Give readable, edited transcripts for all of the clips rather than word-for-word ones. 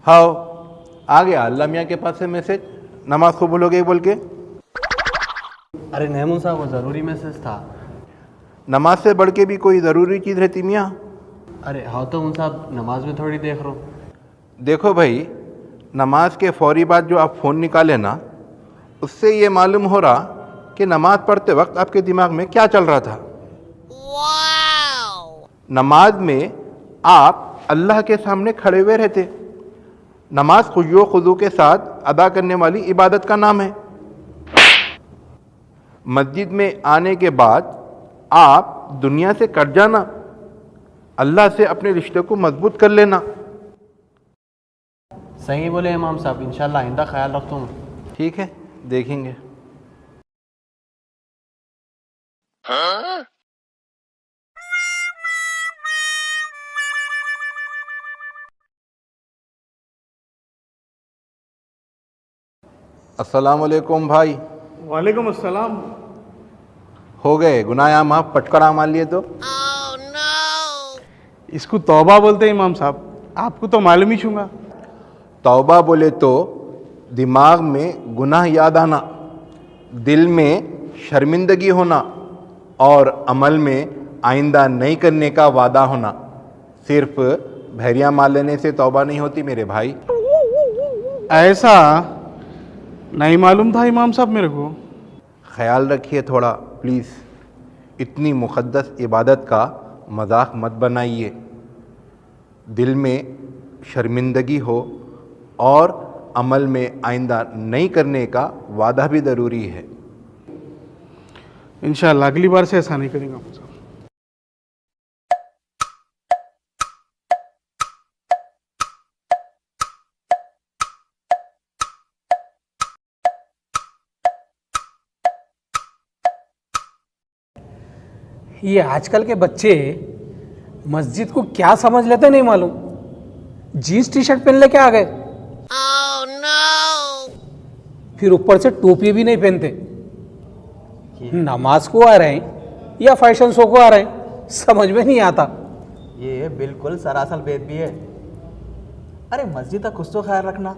हाँ, आ गया अल्लाह मियाँ के पास से मैसेज, नमाज को भूलोगे बोल के। अरे नहीं साहब, वो ज़रूरी मैसेज था। नमाज से बढ़ के भी कोई ज़रूरी चीज़ रहती मियाँ? अरे हाँ तो मुन साहब, नमाज में थोड़ी देख रहा हूँ। देखो भाई, नमाज के फौरी बाद जो आप फ़ोन निकाले ना, उससे ये मालूम हो रहा कि नमाज पढ़ते वक्त आपके दिमाग में क्या चल रहा था। नमाज में आप अल्लाह के सामने खड़े हुए रहते। नमाज खुशू खुजू के साथ अदा करने वाली इबादत का नाम है। मस्जिद में आने के बाद आप दुनिया से कट जाना, अल्लाह से अपने रिश्ते को मजबूत कर लेना। सही बोले इमाम साहब, इंशाल्लाह आइंदा ख्याल रखता हूँ। ठीक है, देखेंगे। अस्सलाम वालेकुम भाई। वालेकुम अस्सलाम। हो गए गुनाह माफ, पटकड़ा मान लिए तो। इसको तौबा बोलते हैं इमाम साहब, आपको तो मालूम ही छूंगा। तौबा बोले तो दिमाग में गुनाह याद आना, दिल में शर्मिंदगी होना और अमल में आइंदा नहीं करने का वादा होना। सिर्फ भैरिया मार लेने से तौबा नहीं होती मेरे भाई। ऐसा नहीं मालूम था इमाम साहब मेरे को। ख्याल रखिए थोड़ा प्लीज़, इतनी मुक़द्दस इबादत का मजाक मत बनाइए। दिल में शर्मिंदगी हो और अमल में आइंदा नहीं करने का वादा भी ज़रूरी है। इंशाल्लाह अगली बार से ऐसा नहीं करेंगे इमाम साहब। ये आजकल के बच्चे मस्जिद को क्या समझ लेते नहीं मालूम। जीन्स टी शर्ट पहन लेके आ गए। फिर ऊपर से टोपी भी नहीं पहनते। नमाज को आ रहे हैं या फैशन शो को आ रहे हैं, समझ में नहीं आता। ये बिल्कुल सरासर बेद भी है। अरे मस्जिद का कुछ तो ख्याल रखना।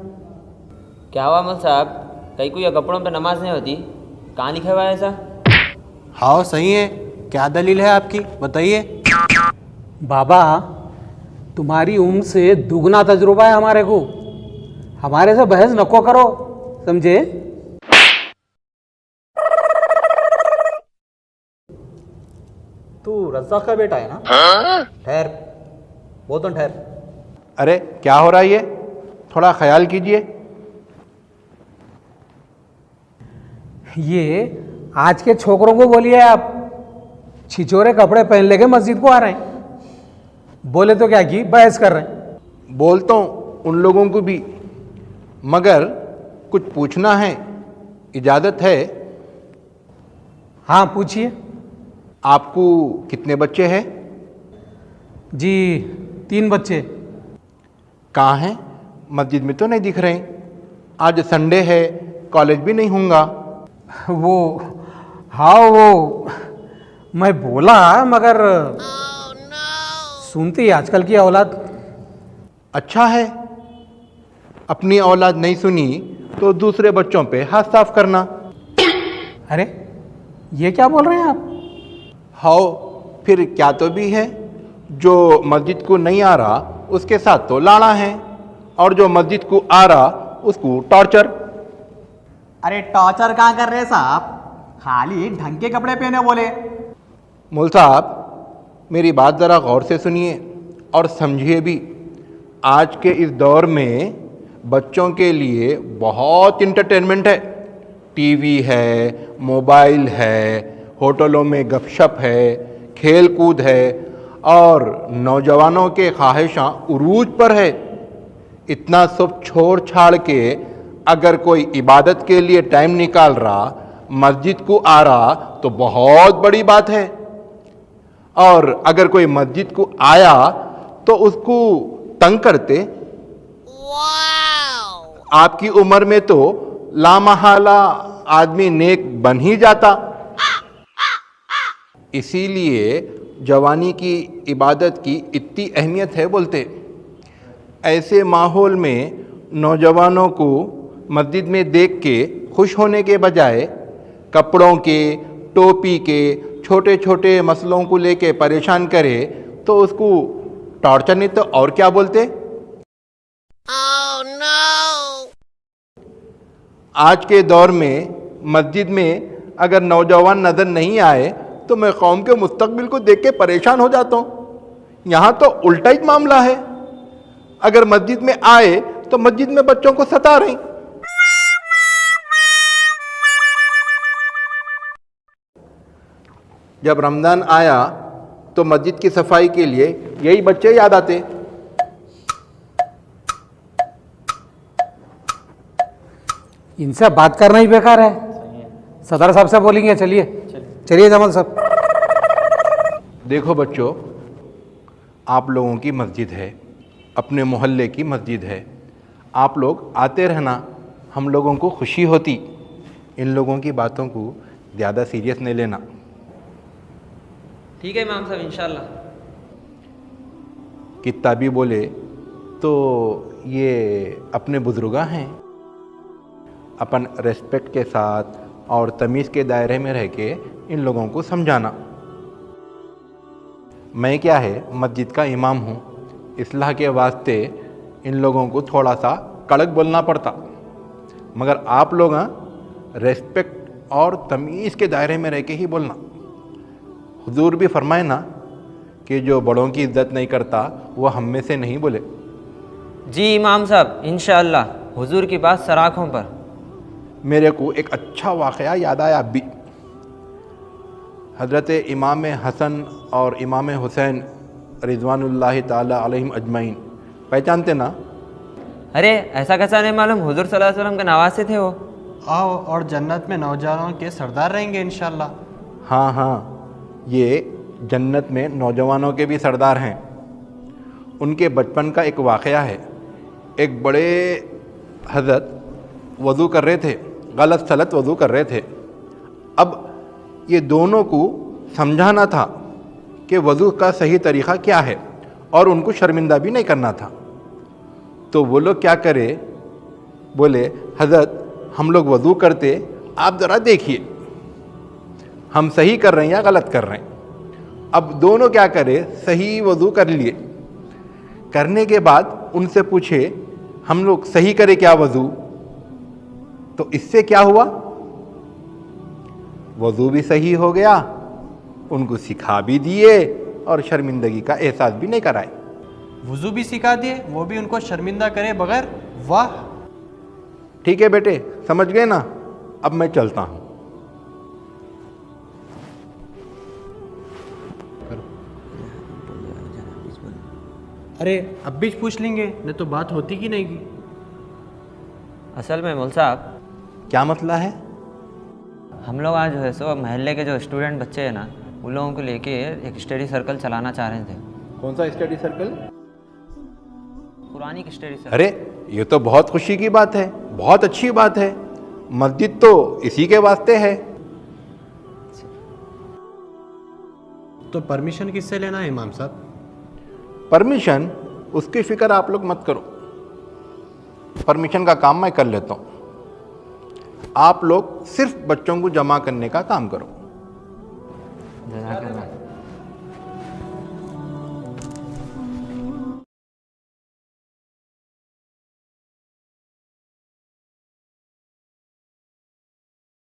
क्या हुआ मौलवी साहब, कहीं कोई कपड़ों पे नमाज नहीं होती? कहाँ लिखा हुआ है ऐसा? हाँ सही है, क्या दलील है आपकी, बताइए। बाबा, तुम्हारी उम्र से दुगना तजुर्बा है हमारे को। हमारे से बहस नको करो, समझे? तू रज़्ज़ाक का बेटा है ना? ठहर, वो तो ठहर। अरे क्या हो रहा है ये, थोड़ा ख्याल कीजिए। ये आज के छोकरों को बोलिए आप, छिछोरे कपड़े पहन लेके मस्जिद को आ रहे हैं। बोले तो क्या की बहस कर रहे हैं। बोलता हूँ उन लोगों को भी, मगर कुछ पूछना है, इजाज़त है? हाँ पूछिए। आपको कितने बच्चे हैं? जी 3 बच्चे। कहाँ हैं? मस्जिद में तो नहीं दिख रहे। आज संडे है, कॉलेज भी नहीं होगा। वो हाँ, वो मैं बोला मगर सुनती आजकल की औलाद। अच्छा है, अपनी औलाद नहीं सुनी तो दूसरे बच्चों पे हाथ साफ करना। अरे ये क्या बोल रहे हैं आप? हाँ, फिर क्या तो भी है, जो मस्जिद को नहीं आ रहा उसके साथ तो लाना है, और जो मस्जिद को आ रहा उसको टॉर्चर। अरे टॉर्चर कहाँ कर रहे साहब, खाली ढंग के कपड़े पहने बोले। मौल साहब, मेरी बात ज़रा गौर से सुनिए और समझिए भी। आज के इस दौर में बच्चों के लिए बहुत इंटरटेनमेंट है। टीवी है, मोबाइल है, होटलों में गपशप है, खेल कूद है, और नौजवानों के ख्वाहिशां उरूज पर है। इतना सब छोड़ छाड़ के अगर कोई इबादत के लिए टाइम निकाल रहा, मस्जिद को आ रहा, तो बहुत बड़ी बात है। और अगर कोई मस्जिद को आया तो उसको तंग करते। आपकी उम्र में तो लामहला आदमी नेक बन ही जाता। इसीलिए जवानी की इबादत की इतनी अहमियत है बोलते। ऐसे माहौल में नौजवानों को मस्जिद में देख के खुश होने के बजाय कपड़ों के, टोपी के छोटे छोटे मसलों को लेके परेशान करे तो उसको टॉर्चर नहीं तो और क्या बोलते? आज के दौर में मस्जिद में अगर नौजवान नज़र नहीं आए तो मैं कौम के मुस्तकबिल को देख के परेशान हो जाता हूँ। यहाँ तो उल्टा ही मामला है। अगर मस्जिद में आए तो मस्जिद में बच्चों को सता रही। जब रमज़ान आया तो मस्जिद की सफाई के लिए यही बच्चे याद आते। इनसे बात करना ही बेकार है। सदर साहब से बोलेंगे। चलिए चलिए जमाल साहब। देखो बच्चों, आप लोगों की मस्जिद है, अपने मोहल्ले की मस्जिद है। आप लोग आते रहना, हम लोगों को खुशी होती। इन लोगों की बातों को ज़्यादा सीरियस नहीं लेना। ठीक है इमाम साहब, इंशाल्लाह। किताबी बोले तो ये अपने बुजुर्गा हैं। अपन रेस्पेक्ट के साथ और तमीज़ के दायरे में रह के इन लोगों को समझाना। मैं क्या है, मस्जिद का इमाम हूँ, इस्लाह के वास्ते इन लोगों को थोड़ा सा कड़क बोलना पड़ता। मगर आप लोग रेस्पेक्ट और तमीज़ के दायरे में रह के ही बोलना। हुजूर भी फरमाए ना कि जो बड़ों की इज्जत नहीं करता वो हम में से नहीं बोले। जी इमाम साहब, इंशाअल्लाह हुजूर की बात सराखों पर। मेरे को एक अच्छा वाक़या याद आया अभी। हज़रत इमाम हसन और इमाम हुसैन रिज़वानुल्लाहि ताला अलैहिम अजमईन पहचानते ना? अरे ऐसा कैसा नहीं मालूम, हुजूर सल्लल्लाहु अलैहि वसल्लम के नवासे थे वो। आओ, और जन्नत में नौजवानों के सरदार रहेंगे इंशाल्लाह। हाँ हाँ, ये जन्नत में नौजवानों के भी सरदार हैं। उनके बचपन का एक वाक़या है। एक बड़े हज़रत वज़ू कर रहे थे, गलत सलत वज़ू कर रहे थे। अब ये दोनों को समझाना था कि वज़ू का सही तरीक़ा क्या है और उनको शर्मिंदा भी नहीं करना था। तो वो लोग क्या करे, बोले हज़रत हम लोग वज़ू करते, आप ज़रा देखिए हम सही कर रहे हैं या गलत कर रहे हैं। अब दोनों क्या करे, सही वज़ू कर लिए। करने के बाद उनसे पूछे हम लोग सही करें क्या वज़ू? तो इससे क्या हुआ, वज़ू भी सही हो गया, उनको सिखा भी दिए और शर्मिंदगी का एहसास भी नहीं कराए। वुज़ू भी सिखा दिए, वो भी उनको शर्मिंदा करे बगैर। वाह! ठीक है बेटे, समझ गए ना? अब मैं चलता हूँ। अरे अब भी पूछ लेंगे, नहीं तो बात होती कि नहीं की। असल में मौल साहब, क्या मसला है? हम लोग आज जो है सो महल्ले के जो स्टूडेंट बच्चे हैं ना, उन लोगों को लेके एक स्टडी सर्कल चलाना चाह रहे थे। कौन सा स्टडी सर्कल? पुरानी की स्टडी सर्कल। अरे ये तो बहुत खुशी की बात है, बहुत अच्छी बात है। मस्जिद तो इसी के वास्ते है। तो परमिशन किससे लेना है इमाम साहब? परमिशन उसकी फ़िक्र आप लोग मत करो, परमिशन का काम मैं कर लेता हूँ। आप लोग सिर्फ बच्चों को जमा करने का काम करो।